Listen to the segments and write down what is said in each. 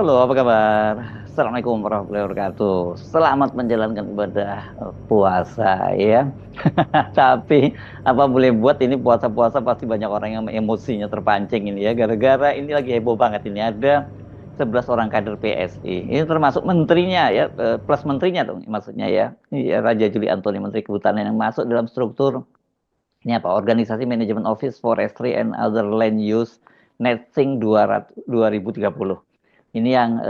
Halo, apa kabar? Assalamualaikum warahmatullahi wabarakatuh. Selamat menjalankan ibadah puasa ya. Tapi apa boleh buat ini puasa-puasa pasti banyak orang yang emosinya terpancing ini ya. Gara-gara ini lagi heboh banget ini ada 11 orang kader PSI. Ini termasuk menterinya ya, plus menterinya dong maksudnya ya. Iya, Raja Juli Antoni Menteri Kehutanan yang masuk dalam struktur ini apa? Organisasi Management Office Forestry and Other Land Use Netsing 2030. Ini yang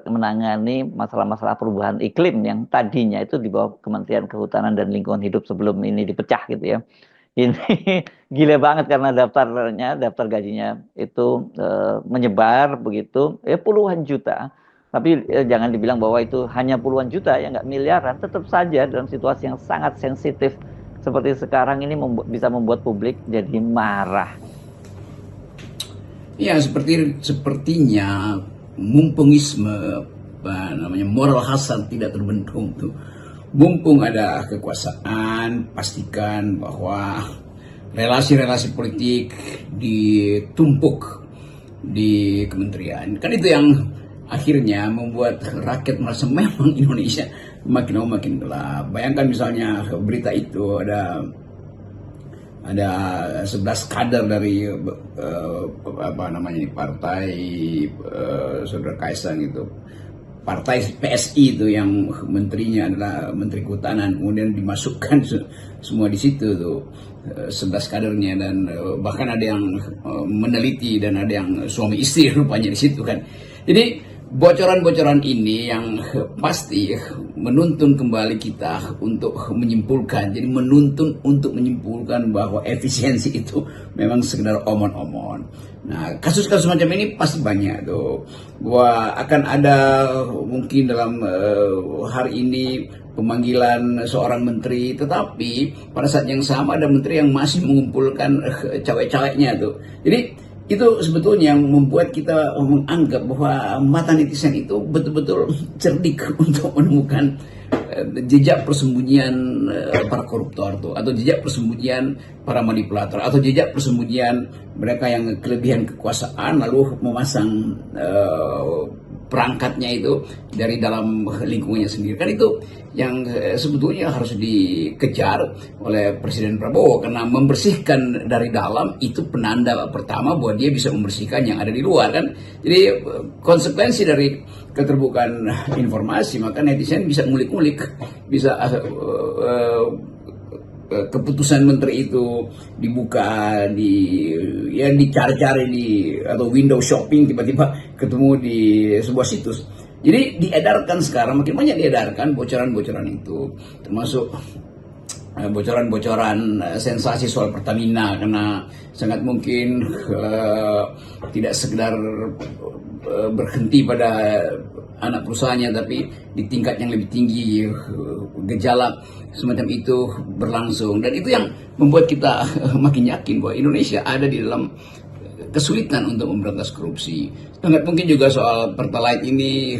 menangani masalah-masalah perubahan iklim yang tadinya itu di bawah Kementerian Kehutanan dan Lingkungan Hidup sebelum ini dipecah gitu ya. Ini gila banget karena daftar gajinya itu menyebar begitu, ya puluhan juta. Tapi jangan dibilang bahwa itu hanya puluhan juta, ya nggak miliaran. Tetap saja dalam situasi yang sangat sensitif seperti sekarang ini bisa membuat publik jadi marah. Ya, sepertinya mumpungisme, apa namanya, moral hazard tidak terbentuk tuh. Mumpung ada kekuasaan, pastikan bahwa relasi-relasi politik ditumpuk di kementerian. Kan itu yang akhirnya membuat rakyat merasa memang Indonesia makin lama makin gelap. Bayangkan misalnya berita itu ada 11 kader dari apa namanya partai saudara Kaisang itu, partai PSI itu yang menterinya adalah Menteri Kehutanan, kemudian dimasukkan semua di situ tuh 11 kadernya, dan bahkan ada yang meneliti dan ada yang suami istri rupanya di situ kan. Jadi bocoran-bocoran ini yang pasti menuntun kembali kita untuk menyimpulkan, jadi menuntun untuk menyimpulkan bahwa efisiensi itu memang sekedar omon-omon. Nah, kasus-kasus macam ini pasti banyak tuh, bahwa akan ada mungkin dalam hari ini pemanggilan seorang menteri, tetapi pada saat yang sama ada menteri yang masih mengumpulkan cawe-caweknya tuh. Jadi itu sebetulnya yang membuat kita menganggap bahwa mata netizen itu betul-betul cerdik untuk menemukan jejak persembunyian para koruptor tuh, atau jejak persembunyian para manipulator, atau jejak persembunyian mereka yang kelebihan kekuasaan lalu memasang perangkatnya itu dari dalam lingkungannya sendiri. Kan itu yang sebetulnya harus dikejar oleh Presiden Prabowo, karena membersihkan dari dalam itu penanda pertama bahwa dia bisa membersihkan yang ada di luar kan. Jadi konsekuensi dari keterbukaan informasi, maka netizen bisa ngulik-ngulik, bisa keputusan menteri itu dibuka dicari-cari atau window shopping, tiba-tiba ketemu di sebuah situs. Jadi diedarkan sekarang, makin banyak diedarkan bocoran-bocoran itu, termasuk bocoran sensasi soal Pertamina, karena sangat mungkin tidak sekedar berhenti pada anak perusahaannya, tapi di tingkat yang lebih tinggi gejala semacam itu berlangsung. Dan itu yang membuat kita makin yakin bahwa Indonesia ada di dalam kesulitan untuk memberantas korupsi. Sangat mungkin juga soal Pertalite ini,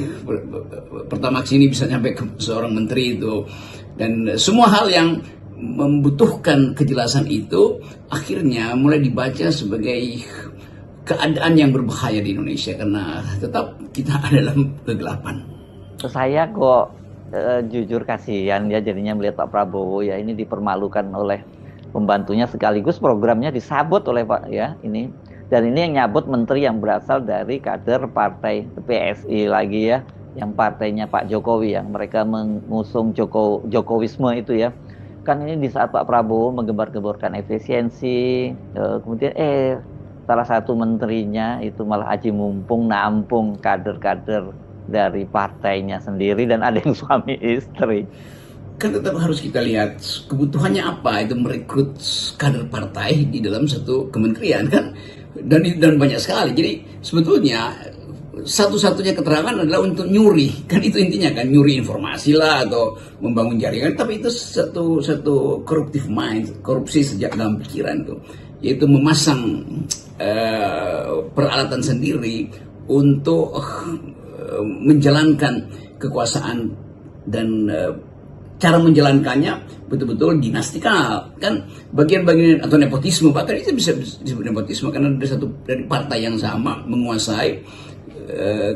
Pertamax ini bisa sampai ke seorang menteri itu. Dan semua hal yang membutuhkan kejelasan itu akhirnya mulai dibaca sebagai keadaan yang berbahaya di Indonesia, karena tetap kita ada dalam kegelapan. Saya kok jujur kasihan ya jadinya melihat Pak Prabowo ya ini dipermalukan oleh pembantunya, sekaligus programnya disabot oleh Pak ya ini. Dan ini yang nyabot menteri yang berasal dari kader partai PSI lagi ya, yang partainya Pak Jokowi, yang mereka mengusung Jokowisme itu ya. Kan ini di saat Pak Prabowo menggembar-gemborkan efisiensi, kemudian salah satu menterinya itu malah aji mumpung nampung kader-kader dari partainya sendiri, dan ada yang suami istri. Kan tetap harus kita lihat kebutuhannya apa itu merekrut kader partai di dalam satu kementerian kan, dan banyak sekali. Jadi sebetulnya satu-satunya keterangan adalah untuk nyuri, kan itu intinya kan, nyuri informasi lah atau membangun jaringan. Tapi itu satu corruptive mind, korupsi sejak dalam pikiran tuh, yaitu memasang peralatan sendiri untuk menjalankan kekuasaan, dan cara menjalankannya betul-betul dinastikal kan, bagian-bagian atau nepotisme, bahkan itu bisa disebut nepotisme karena dari partai yang sama menguasai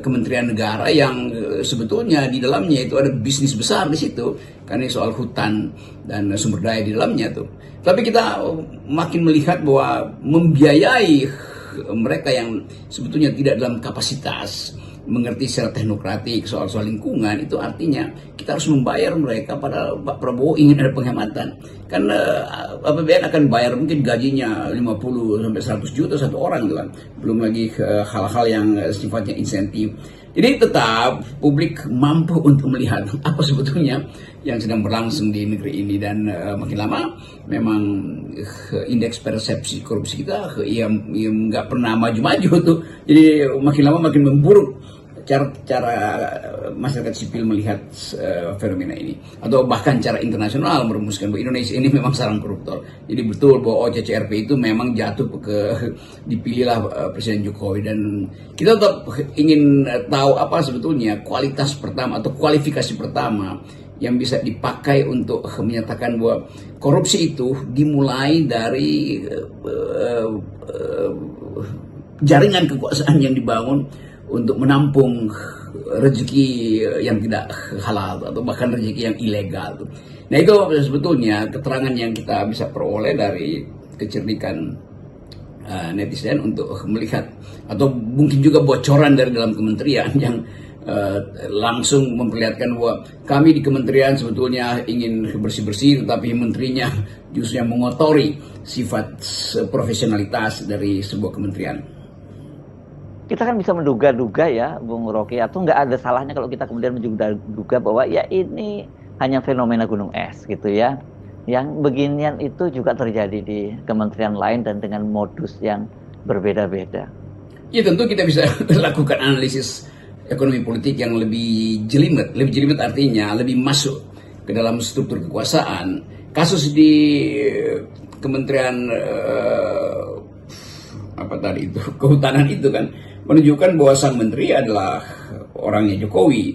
kementerian negara yang sebetulnya di dalamnya itu ada bisnis besar di situ, karena soal hutan dan sumber daya di dalamnya tuh. Tapi kita makin melihat bahwa membiayai mereka yang sebetulnya tidak dalam kapasitas mengerti secara teknokratik soal-soal lingkungan, itu artinya kita harus membayar mereka. Pada Pak Prabowo ingin ada penghematan, karena APBN akan bayar mungkin gajinya 50 sampai 100 juta satu orang tuh kan, belum lagi hal-hal yang sifatnya insentif. Jadi tetap publik mampu untuk melihat apa sebetulnya yang sedang berlangsung di negeri ini, dan makin lama memang indeks persepsi korupsi kita yang nggak pernah maju-maju tuh. Jadi makin lama makin memburuk cara masyarakat sipil melihat fenomena ini, atau bahkan cara internasional merumuskan bahwa Indonesia ini memang sarang koruptor. Jadi betul bahwa OCCRP itu memang jatuh dipilihlah Presiden Jokowi, dan kita tetap ingin tahu apa sebetulnya kualitas pertama atau kualifikasi pertama yang bisa dipakai untuk menyatakan bahwa korupsi itu dimulai dari jaringan kekuasaan yang dibangun untuk menampung rezeki yang tidak halal atau bahkan rezeki yang ilegal. Nah, itu sebetulnya keterangan yang kita bisa peroleh dari kecerdikan netizen untuk melihat, atau mungkin juga bocoran dari dalam kementerian yang langsung memperlihatkan bahwa kami di kementerian sebetulnya ingin bersih-bersih, tetapi menterinya justru yang mengotori sifat profesionalitas dari sebuah kementerian. Kita kan bisa menduga-duga ya, Bung Rocky, atau nggak ada salahnya kalau kita kemudian menduga bahwa ya ini hanya fenomena gunung es gitu ya. Yang beginian itu juga terjadi di kementerian lain dan dengan modus yang berbeda-beda. Ya tentu kita bisa lakukan analisis ekonomi politik yang lebih jelimet. Lebih jelimet artinya lebih masuk ke dalam struktur kekuasaan. Kasus di Kementerian Kehutanan itu kan menunjukkan bahwa sang menteri adalah orangnya Jokowi,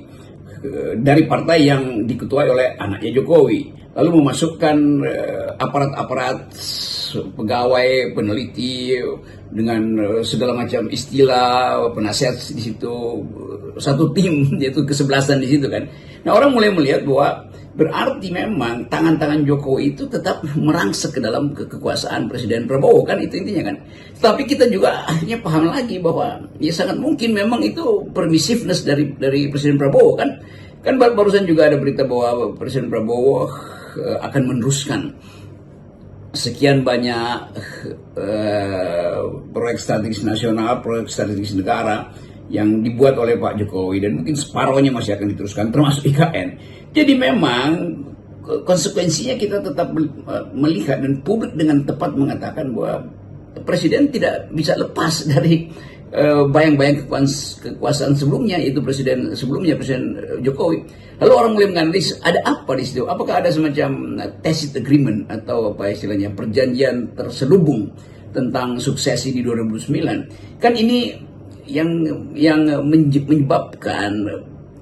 dari partai yang diketuai oleh anaknya Jokowi, lalu memasukkan aparat-aparat pegawai, peneliti dengan segala macam istilah, penasihat di situ, satu tim, yaitu kesebelasan di situ kan. Nah, orang mulai melihat bahwa berarti memang tangan-tangan Jokowi itu tetap merangsek ke dalam kekuasaan Presiden Prabowo, kan itu intinya kan. Tapi kita juga akhirnya paham lagi bahwa ya sangat mungkin memang itu permissiveness dari Presiden Prabowo kan. Kan barusan juga ada berita bahwa Presiden Prabowo akan meneruskan sekian banyak proyek strategis nasional, proyek strategis negara yang dibuat oleh Pak Jokowi, dan mungkin separuhnya masih akan diteruskan, termasuk IKN. Jadi memang konsekuensinya kita tetap melihat, dan publik dengan tepat mengatakan bahwa Presiden tidak bisa lepas dari bayang-bayang kekuasaan sebelumnya, yaitu Presiden Jokowi. Lalu orang mulai menganalisis ada apa di situ? Apakah ada semacam tacit agreement atau apa istilahnya perjanjian terselubung tentang suksesi di 2009? Kan ini yang menyebabkan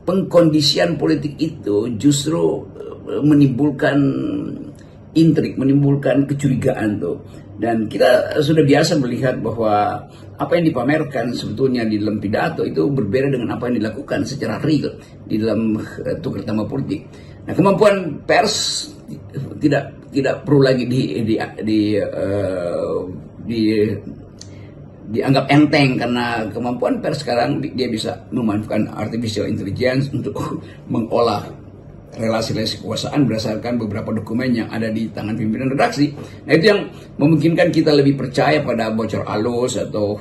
pengkondisian politik itu justru menimbulkan intrik, menimbulkan kecurigaan tuh. Dan kita sudah biasa melihat bahwa apa yang dipamerkan sebetulnya di dalam pidato itu berbeda dengan apa yang dilakukan secara real di dalam tukar tambah politik. Nah, kemampuan pers tidak perlu lagi dianggap enteng, karena kemampuan pers sekarang dia bisa memanfaatkan artificial intelligence untuk mengolah relasi-relasi kekuasaan berdasarkan beberapa dokumen yang ada di tangan pimpinan redaksi. Nah, itu yang memungkinkan kita lebih percaya pada bocor alus atau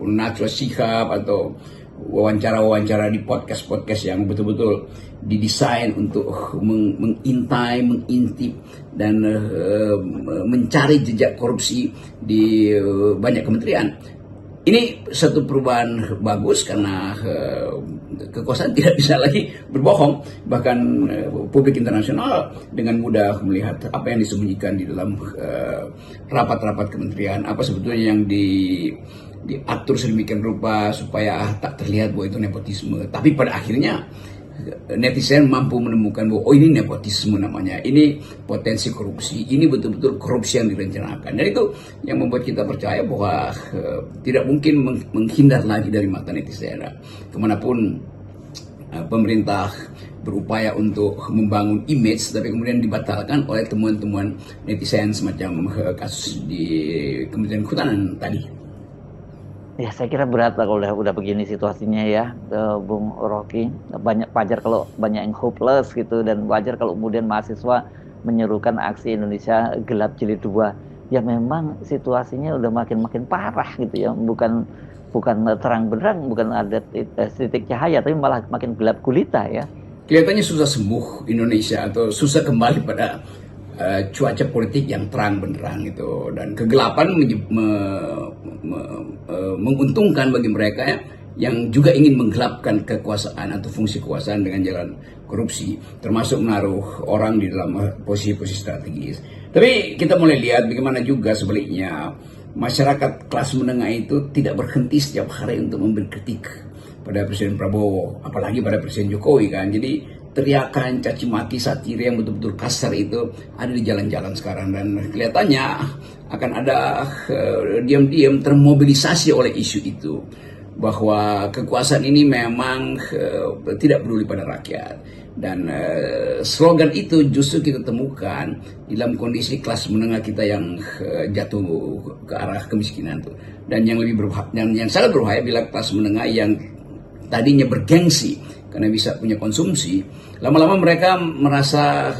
Najwa Shihab atau wawancara-wawancara di podcast-podcast yang betul-betul didesain untuk mengintai, mengintip, dan mencari jejak korupsi di banyak kementerian. Ini satu perubahan bagus, karena kekuasaan tidak bisa lagi berbohong. Bahkan publik internasional dengan mudah melihat apa yang disembunyikan di dalam rapat-rapat kementerian, apa sebetulnya yang diatur sedemikian rupa supaya tak terlihat bahwa itu nepotisme. Tapi pada akhirnya netizen mampu menemukan bahwa oh ini nepotisme namanya, ini potensi korupsi, ini betul-betul korupsi yang direncanakan. Dan itu yang membuat kita percaya bahwa tidak mungkin menghindar lagi dari mata netizen. Kemanapun pemerintah berupaya untuk membangun image, tapi kemudian dibatalkan oleh temuan-temuan netizen semacam kasus di Kementerian Kehutanan tadi. Ya, saya kira berat lah kalau udah begini situasinya ya, Bung Rocky. Banyak wajar kalau banyak yang hopeless gitu, dan wajar kalau kemudian mahasiswa menyerukan aksi Indonesia Gelap Jilid 2. Ya memang situasinya udah makin parah gitu ya, bukan terang benderang, bukan ada titik cahaya, tapi malah makin gelap gulita ya. Kelihatannya susah sembuh Indonesia atau susah kembali pada cuaca politik yang terang benderang itu, dan kegelapan menguntungkan bagi mereka yang juga ingin menggelapkan kekuasaan atau fungsi kekuasaan dengan jalan korupsi, termasuk menaruh orang di dalam posisi-posisi strategis. Tapi kita mulai lihat bagaimana juga sebaliknya masyarakat kelas menengah itu tidak berhenti setiap hari untuk memberi kritik pada Presiden Prabowo, apalagi pada Presiden Jokowi kan. Jadi teriakan, caci maki, satir yang betul-betul kasar itu ada di jalan-jalan sekarang, dan kelihatannya akan ada diam-diam termobilisasi oleh isu itu, bahwa kekuasaan ini memang tidak peduli pada rakyat. Dan slogan itu justru kita temukan dalam kondisi kelas menengah kita yang jatuh ke arah kemiskinan tuh. Dan yang lebih berbahaya, yang sangat berbahaya bila kelas menengah yang tadinya bergengsi karena bisa punya konsumsi, lama-lama mereka merasa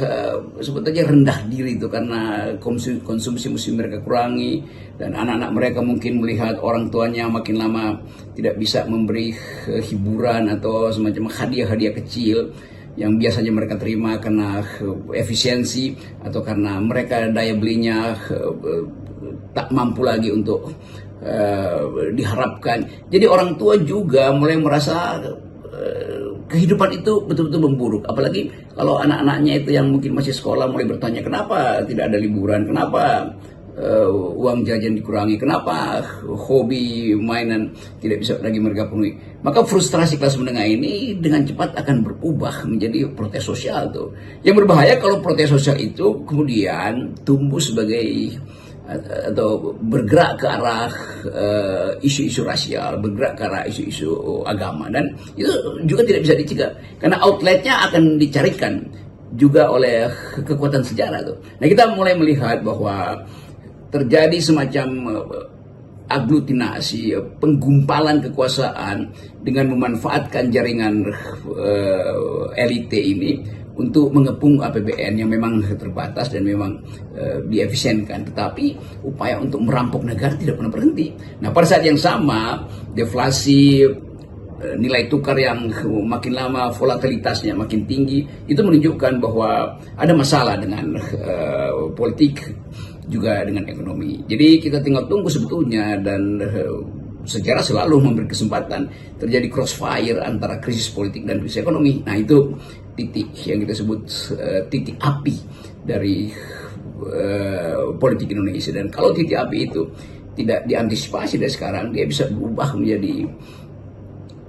sebetulnya rendah diri itu karena konsumsi mesti mereka kurangi, dan anak-anak mereka mungkin melihat orang tuanya makin lama tidak bisa memberi hiburan atau semacam hadiah-hadiah kecil yang biasanya mereka terima karena efisiensi atau karena mereka daya belinya tak mampu lagi untuk diharapkan. Jadi orang tua juga mulai merasa kehidupan itu betul-betul memburuk, apalagi kalau anak-anaknya itu yang mungkin masih sekolah mulai bertanya kenapa tidak ada liburan, kenapa uang jajan dikurangi, kenapa hobi mainan tidak bisa lagi mereka penuhi. Maka frustrasi kelas menengah ini dengan cepat akan berubah menjadi protes sosial tuh. Yang berbahaya kalau protes sosial itu kemudian tumbuh sebagai atau bergerak ke arah isu-isu rasial, bergerak ke arah isu-isu agama, dan itu juga tidak bisa dicegah karena outletnya akan dicarikan juga oleh kekuatan sejarah tuh. Nah, kita mulai melihat bahwa terjadi semacam aglutinasi, penggumpalan kekuasaan dengan memanfaatkan jaringan elite ini untuk mengepung APBN yang memang terbatas dan memang diefisienkan, tetapi upaya untuk merampok negara tidak pernah berhenti. Nah, pada saat yang sama, deflasi, nilai tukar yang makin lama volatilitasnya makin tinggi, itu menunjukkan bahwa ada masalah dengan politik juga dengan ekonomi. Jadi kita tinggal tunggu sebetulnya, dan sejarah selalu memberi kesempatan terjadi crossfire antara krisis politik dan krisis ekonomi. Nah, itu titik yang kita sebut titik api dari politik Indonesia. Dan kalau titik api itu tidak diantisipasi dari sekarang, dia bisa berubah menjadi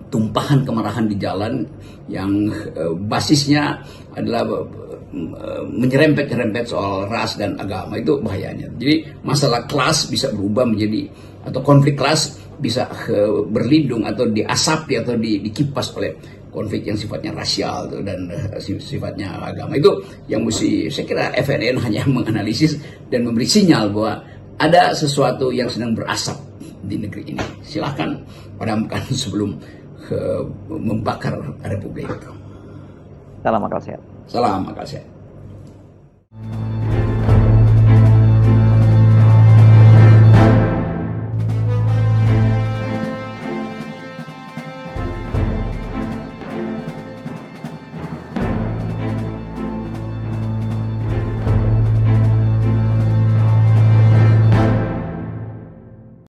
tumpahan kemarahan di jalan yang basisnya adalah menyerempet soal ras dan agama. Itu bahayanya. Jadi masalah kelas bisa berubah menjadi, atau konflik kelas bisa berlindung atau diasapi atau dikipas oleh konflik yang sifatnya rasial dan sifatnya agama. Itu yang mesti, saya kira FNN hanya menganalisis dan memberi sinyal bahwa ada sesuatu yang sedang berasap di negeri ini. Silahkan padamkan sebelum membakar Republik. Salam akal sehat. Salam akal sehat.